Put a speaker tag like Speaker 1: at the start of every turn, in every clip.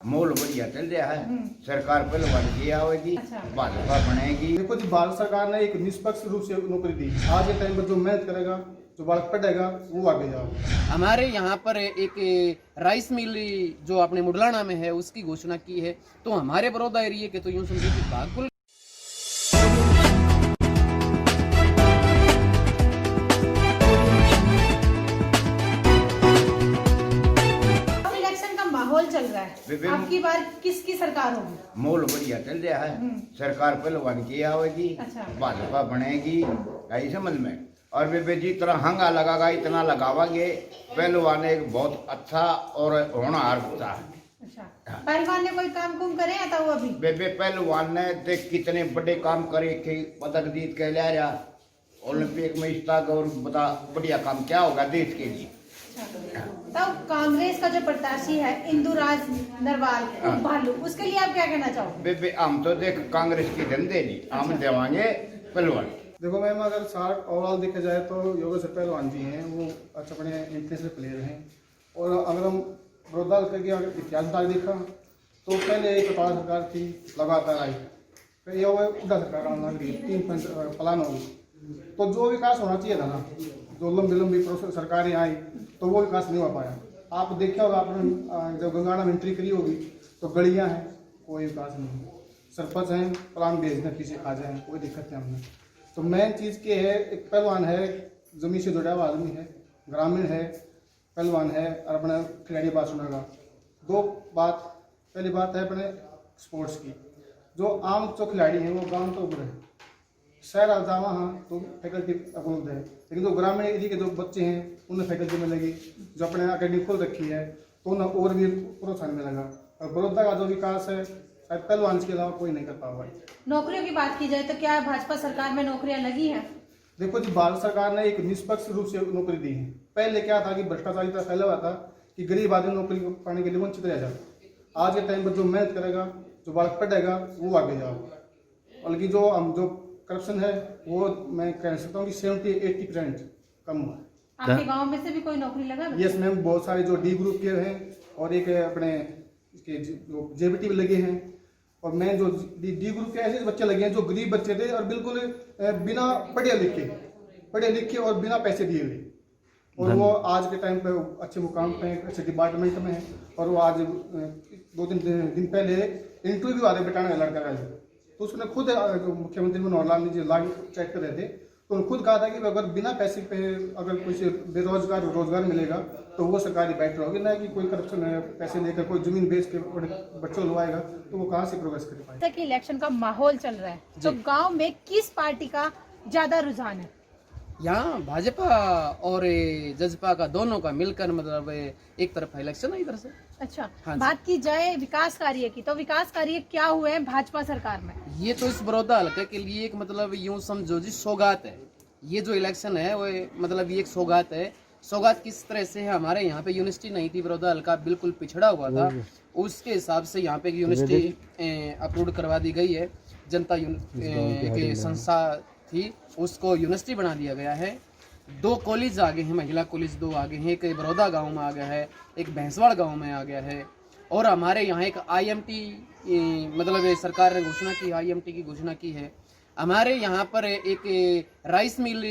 Speaker 1: माहौल बढ़िया चल रहा है। सरकार पहलवान की आवेगी, भाजपा बनेगी।
Speaker 2: देखो जी, भारत सरकार ने एक निष्पक्ष रूप से नौकरी दी। आज के टाइम पर जो मेहनत करेगा, जो बालक पढ़ेगा, वो आगे जाएगा।
Speaker 3: हमारे यहाँ पर एक राइस मिल जो अपने मुडलाना में है उसकी घोषणा की है, तो हमारे बड़ौदा एरिया के तो यूं समझो कि भागपुर
Speaker 4: माहौल चल रहा है, आपकी बार किसकी सरकार होगी?
Speaker 1: माहौल बढ़िया चल रहा है। सरकार पहलवान की आवेगी, भाजपा बनेगी। आई समझ में। और बेबे जितना हंगा लगागा इतना लगावांगे। पहलवान एक बहुत अच्छा और होनहार होता है।
Speaker 4: अच्छा, पहलवान ने कोई काम कुम करे या वो अभी?
Speaker 1: बेबे पहलवान ने देख कितने बड़े काम करे कि पदक जीत के ले रहा ओलंपिक में इस्ताक, और बता बढ़िया काम क्या होगा देश के लिए।
Speaker 4: तब कांग्रेस का जो प्रत्याशी है इंदुराज नरवाल भालू, उसके लिए आप क्या कहना चाहोगे?
Speaker 1: बेबे हम तो देख कांग्रेस की धंधे नहीं, हम देवांगे पहलवान।
Speaker 2: देखो मैम, अगर सार ओवरऑल देखा जाए तो योगेश्वर पहलवान जी हैं, वो अच्छा बड़े इंटरनेशनल प्लेयर हैं। और अगर हम बड़ौदा के अगर इतिहास देखा तो पहले एक पावर सरकार थी लगातार आई, फिर ये उड़ा सरकार आना लगी, 3 प्लान हो गई। तो जो विकास होना चाहिए था ना, जो लंबी सरकारें आई तो वो विकास नहीं हो पाया। आप देखा होगा, आपने जब गंगाना में एंट्री करी होगी तो गलियां हैं, कोई विकास नहीं। सरपंच हैं, प्लान भेज दें किसी आ जाए, कोई दिक्कत नहीं हमने। तो मेन चीज़ के है, एक पहलवान है, जमीन से जुड़ा हुआ आदमी है, ग्रामीण है, पहलवान है, और अपने खिलाड़ी बात सुनेगा। दो बात, पहली बात है अपने स्पोर्ट्स की। जो आम जो खिलाड़ी हैं वो गाँव तो उभरे हैं, शहर आ जावा हाँ तो फैकल्टी उपलब्ध है, लेकिन जो ग्रामीण एरिया के जो बच्चे हैं उन्हें फैकल्टी मिलेगी। जो अपने अकेडमी खोल रखी है तो उन्हें और भी प्रोत्साहन मिलेगा। और बड़ौदा का जो विकास है शायद पहलवान के अलावा कोई नहीं कर पाएगा।
Speaker 4: नौकरियों की बात की जाए तो क्या भाजपा सरकार में नौकरियां लगी हैं?
Speaker 2: देखो जी, भारत सरकार ने एक निष्पक्ष रूप से नौकरी दी है। पहले क्या था कि भ्रष्टाचार इतना फैला हुआ था कि गरीब आदमी नौकरी पाने के लिए वंचित रह जाता। आज के टाइम पर जो मेहनत करेगा, जो बालक पढ़ेगा, वो आगे जाएगा। बल्कि जो करप्शन है वो मैं कह सकता हूँ कि 70-80% कम हुआ है।
Speaker 4: आपके गांव में से भी कोई नौकरी लगा?
Speaker 2: यस मैम, बहुत सारे जो डी ग्रुप के हैं और एक अपने जेबीटी भी लगे हैं। और मैं जो डी ग्रुप के ऐसे बच्चे लगे हैं जो गरीब बच्चे थे और बिल्कुल बिना पढ़े लिखे और बिना पैसे दिए हुए, और वो आज के टाइम पे अच्छे मुकाम पे, अच्छे डिपार्टमेंट में है। और वो आज 2-3 दिन पहले इंटरव्यू भी वाले बिटाने का लड़का है, तो उसने खुद मुख्यमंत्री मनोहर लाल जी लाइव चेक कर रहे थे, तो उन्होंने खुद कहा था कि अगर बिना पैसे पे अगर कुछ बेरोजगार रोजगार मिलेगा तो वो सरकारी बेटर होगी, ना कि कोई करप्शन है पैसे लेकर कोई जमीन बेच के बच्चों लुआएगा, तो वो कहाँ से प्रोग्रेस कर पाएगा।
Speaker 4: जैसा कि इलेक्शन का माहौल चल रहा है, तो गांव में किस पार्टी का ज्यादा रुझान है?
Speaker 3: यहाँ भाजपा और जजपा का दोनों का मिलकर मतलब एक तरफ इलेक्शन है इधर से।
Speaker 4: अच्छा,
Speaker 3: हाँ,
Speaker 4: बात की जाए विकास कार्य की, तो विकास कार्य क्या हुए हैं भाजपा सरकार में?
Speaker 3: ये तो इस बड़ौदा हल्के के लिए एक मतलब यूं समझो जी सौगात है। ये जो इलेक्शन है वो मतलब ये एक सौगात है। सौगात किस तरह से है, हमारे यहाँ पे यूनिवर्सिटी नहीं थी, बड़ौदा हल्का बिल्कुल पिछड़ा हुआ था, उसके हिसाब से यहाँ पे यूनिवर्सिटी अप्रूव करवा दी गई है। जनता के संस्था थी, उसको यूनिवर्सिटी बना दिया गया है। 2 कॉलेज आगे हैं, महिला कॉलेज 2 आगे हैं, एक बड़ौदा गांव में आ गया है, एक भैंसवाड़ गांव में आ गया है। और हमारे यहाँ एक IMT मतलब सरकार ने घोषणा की, IMT की घोषणा की है। हमारे यहाँ पर एक राइस मिल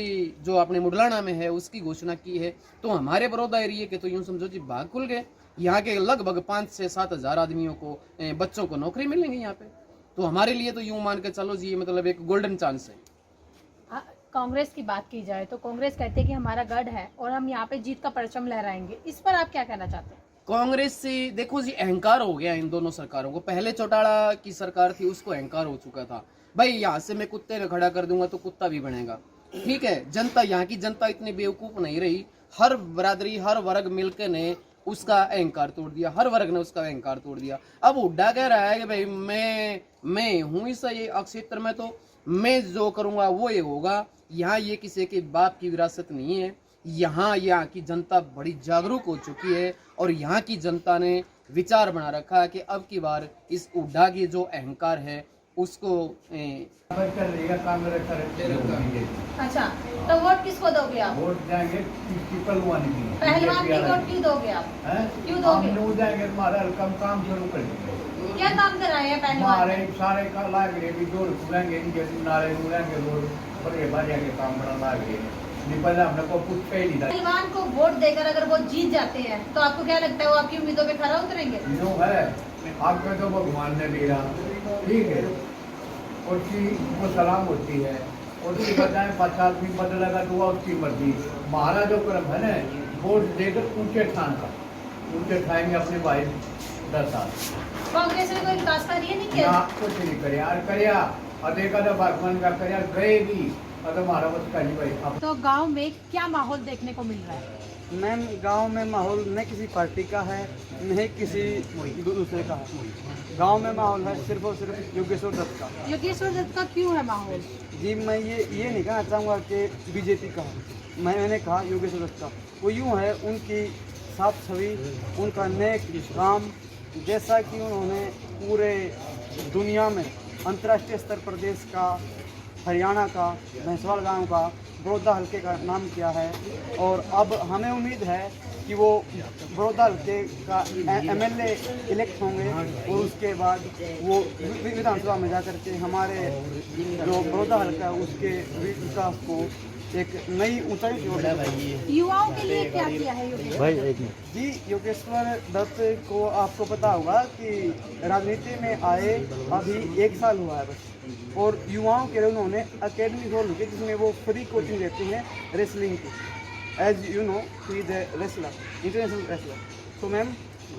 Speaker 3: जो अपने मुडलाना में है उसकी घोषणा की है, तो हमारे बड़ौदा एरिया के तो यूं समझो जी भाग खुल गए। यहाँ के लगभग 5 से 7 हज़ार आदमियों को, बच्चों को नौकरी मिलेंगी यहाँ पे। तो हमारे लिए तो यूं मान के चलो जी मतलब एक गोल्डन चांस है।
Speaker 4: कांग्रेस की बात की जाए तो कांग्रेस कहते हैं कि हमारा गढ़ है और हम यहाँ पे जीत का परचम लहराएंगे, इस पर आप क्या कहना चाहते हैं?
Speaker 3: कांग्रेस से देखो जी अहंकार हो गया इन दोनों सरकारों को। पहले चौटाला की सरकार थी, उसको अहंकार हो चुका था, भाई यहाँ से मैं कुत्ते को खड़ा कर दूंगा तो कुत्ता भी बनेगा। ठीक है, जनता, यहाँ की जनता इतनी बेवकूफ नहीं रही। हर बरादरी, हर वर्ग मिलकर ने उसका अहंकार तोड़ दिया, हर वर्ग ने उसका अहंकार तोड़ दिया। अब हुड्डा कह रहा है कि भाई मैं हूँ इस क्षेत्र में, तो मैं जो करूंगा वो ये होगा। यहाँ ये किसी के बाप की विरासत नहीं है। यहाँ की जनता बड़ी जागरूक हो चुकी है और यहाँ की जनता ने विचार बना रखा है कि अब की बार इस हुड्डा की जो अहंकार है उसको
Speaker 4: अच्छा, तो वोट किसको दोगे आप?
Speaker 5: वोट जाएंगे किसकी पहलवानी की
Speaker 4: पहलवान की वोट क्यों दोगे आप?
Speaker 5: हैं?
Speaker 4: क्यों दोगे?
Speaker 5: हम लोग जाएंगे हमारा कम काम शुरू कर देंगे
Speaker 4: क्या काम कराए हैं पहलवान?
Speaker 5: हमारे सारे का लागे भी दौड़ खुलेंगे इनके नारे खुलेंगे रोड बड़े बाजा के काम बड़ा लागे नहीं पहले हमने को कुछ कह नहीं था
Speaker 4: पहलवान को वोट देकर अगर वो जीत जाते हैं तो आपको क्या लगता है वो आपकी उम्मीदों पे खरा उतरेंगे?
Speaker 5: जो है आपको तो भगवान ने दिया ठीक है और की वो सलाम होती है और उसकी बजाय 5 आदमी बदलेगा तो वो उसकी मर्जी हमारा जो कर्म है ना वोट देकर ऊंचे ठान का ऊंचे ठाएंगे अपने भाई 10 साल
Speaker 4: कांग्रेस ने कोई विकास कार्य नहीं किया?
Speaker 5: ना कुछ नहीं करे यार करिया और देखा तो भगवान का करिया गए भी और हमारा बस कहीं भाई अब
Speaker 4: तो गांव में क्या माहौल देखने को मिल रहा है?
Speaker 6: मैम गांव में माहौल न किसी पार्टी का है न किसी दूसरे का है। गांव में माहौल है सिर्फ और सिर्फ योगेश्वर दत्त का।
Speaker 4: योगेश्वर दत्त का क्यों है माहौल?
Speaker 6: जी मैं ये नहीं कहना चाहूँगा कि बीजेपी का है, मैंने कहा योगेश्वर दत्त का। वो यूँ है उनकी साफ छवि, उनका नेक काम, जैसा कि उन्होंने पूरे दुनिया में अंतर्राष्ट्रीय स्तर प्रदेश का, हरियाणा का, भैंसवाल गांव का, बड़ौदा हल्के का नाम किया है। और अब हमें उम्मीद है कि वो बड़ौदा हल्के का एमएलए इलेक्ट होंगे और उसके बाद वो विधानसभा में जा करके हमारे जो बड़ौदा हल्का है उसके विकास को एक नई ऊंचाई की ओर ले जाएंगे।
Speaker 4: युवाओं के लिए क्या किया है योगेश्वर?
Speaker 6: जी योगेश्वर दत्त को आपको पता होगा कि राजनीति में आए अभी 1 साल हुआ है बस, और युवाओं के लिए उन्होंने अकेडमी खोल की जिसमें वो फ्री कोचिंग देते हैं रेसलिंग की। As you know he the wrestler, international wrestler. तो मैम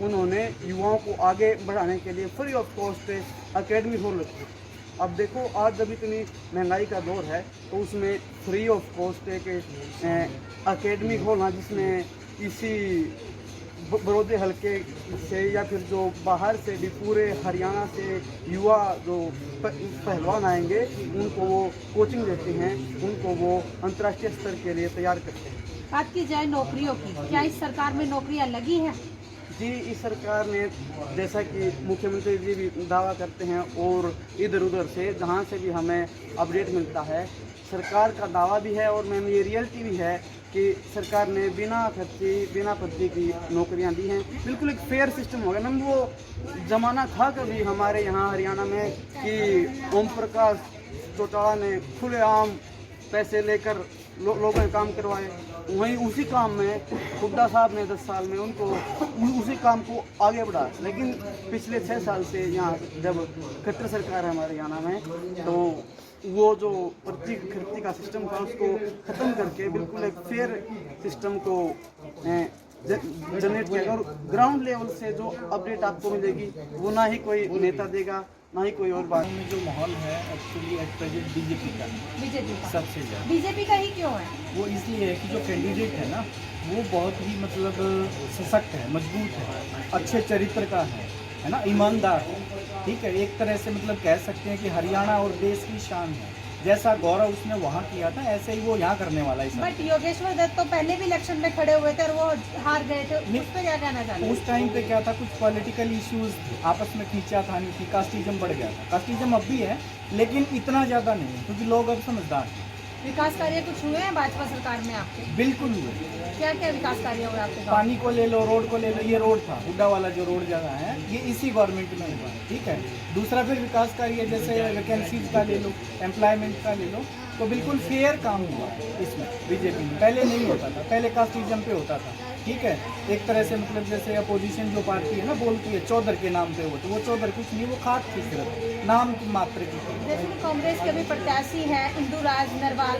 Speaker 6: उन्होंने युवाओं को आगे बढ़ाने के लिए फ्री ऑफ कॉस्ट अकेडमी खोल रखी है। अब देखो आज जब इतनी महंगाई का दौर है तो उसमें फ्री ऑफ कॉस्ट एक अकेडमी खोलना जिसमें इसी बड़ौदे हल्के से या फिर जो बाहर से भी पूरे हरियाणा से युवा जो पहलवान आएंगे उनको वो कोचिंग देते हैं, उनको वो अंतर्राष्ट्रीय स्तर के लिए तैयार करते हैं।
Speaker 4: बात की जाए नौकरियों की, क्या इस सरकार में नौकरियां लगी हैं?
Speaker 6: जी इस सरकार ने जैसा कि मुख्यमंत्री जी भी दावा करते हैं और इधर उधर से जहाँ से भी हमें अपडेट मिलता है, सरकार का दावा भी है और मैम ये रियलिटी भी है कि सरकार ने बिना खर्ची बिना पद्धति की नौकरियां दी हैं। बिल्कुल एक फेयर सिस्टम हो गया मैम। वो ज़माना था कभी हमारे यहाँ हरियाणा में कि ओम प्रकाश चौटाला ने खुलेआम पैसे लेकर लोगों ने काम करवाए, वहीं उसी काम में हुड्डा साहब ने 10 साल में उनको उसी काम को आगे बढ़ाया। लेकिन पिछले 6 साल से यहाँ जब खट्टर सरकार है हमारे हरियाणा में, तो वो जो पर्ची खर्ची का सिस्टम था उसको ख़त्म करके बिल्कुल एक फेयर सिस्टम को जनरेट किया। और ग्राउंड लेवल से जो अपडेट आपको मिलेगी वो ना ही कोई नेता देगा ना ही कोई और बात।
Speaker 7: में जो माहौल है एक्चुअली एट प्रेजेंट बीजेपी का सबसे ज़्यादा।
Speaker 4: बीजेपी का ही क्यों है?
Speaker 7: वो इसलिए है कि जो कैंडिडेट है ना वो बहुत ही मतलब सशक्त है, मजबूत है, अच्छे चरित्र का है ना, ईमानदार है। ठीक है, एक तरह से मतलब कह सकते हैं कि हरियाणा और देश की शान है। जैसा गौरव उसने वहाँ किया था ऐसे ही वो यहाँ करने वाला है।
Speaker 4: बट योगेश्वर दत्त तो पहले भी इलेक्शन में खड़े हुए थे और वो हार गए थे, उस पर क्या कहना चाहते हैं?
Speaker 7: उस टाइम पे क्या था, कुछ पॉलिटिकल इश्यूज आपस में खींचातानी थी, कास्टिज्म बढ़ गया था। कास्टिज्म अब भी है लेकिन इतना ज़्यादा नहीं है क्योंकि लोग अब समझदार हैं।
Speaker 4: विकास कार्य कुछ हुए हैं भाजपा सरकार में आपके?
Speaker 7: बिल्कुल हुए।
Speaker 4: क्या क्या विकास कार्य हुए आपके गाँव?
Speaker 7: पानी को ले लो, रोड को ले लो। ये रोड था हुड्डा वाला जो रोड जगह है ये इसी गवर्नमेंट में हुआ है। ठीक है, दूसरा फिर विकास कार्य जैसे वैकेंसीज का ले लो, एम्प्लॉयमेंट का ले लो, तो बिल्कुल फेयर काम हुआ है इसमें बीजेपी में। पहले नहीं होता था, पहले कास्टिज्म पे होता था। ठीक है, एक तरह से मतलब जैसे अपोजिशन जो पार्टी है ना बोलती है चौधर के नाम पे हो, तो वो चौधर कुछ नहीं, वो खाट थी सिर्फ नाम की मात्र की।
Speaker 4: जैसे कि कांग्रेस के भी प्रत्याशी है इंदुराज नरवाल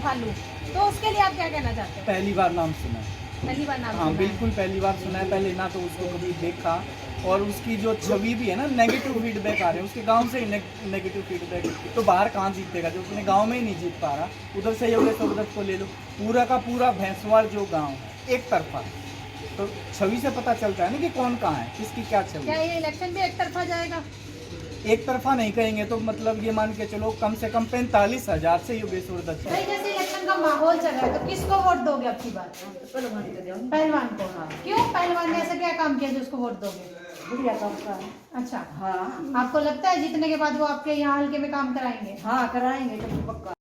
Speaker 4: भालू, तो उसके लिए आप क्या कहना चाहते हैं?
Speaker 7: पहली बार नाम सुना है।
Speaker 4: पहली बार नाम
Speaker 7: हाँ
Speaker 4: सुना है।
Speaker 7: बिल्कुल पहली बार सुना है। पहले ना तो उसको कभी देखा और उसकी जो छवि भी है ना नेगेटिव फीडबैक आ रहे हैं उसके गांव से ही नेगेटिव फीडबैक, तो बाहर कहाँ जीतेगा जो अपने गांव में ही नहीं जीत पा रहा। उधर से योगेश्वर दत्त को ले लो, पूरा का पूरा भैंसवाल जो गांव है एक तरफा, तो छवि से पता चलता है ना कि कौन कहाँ है, किसकी क्या छवि।
Speaker 4: क्या ये इलेक्शन भी एक तरफा जाएगा?
Speaker 7: एक तरफा नहीं कहेंगे तो मतलब ये मान के चलो कम से कम 45,000 से योगेश्वर दत्त।
Speaker 4: भाई जैसे इलेक्शन का माहौल चल रहा है तो किसको वोट दोगे अब की बार? पहलवान को। क्यों? पहलवान ने ऐसा क्या काम किया जो उसको वोट दोगे?
Speaker 8: बढ़िया काम का है।
Speaker 4: अच्छा,
Speaker 8: हाँ
Speaker 4: आपको लगता है जीतने के बाद वो आपके यहाँ हल्के में काम कराएंगे?
Speaker 8: हाँ कराएंगे तो पक्का।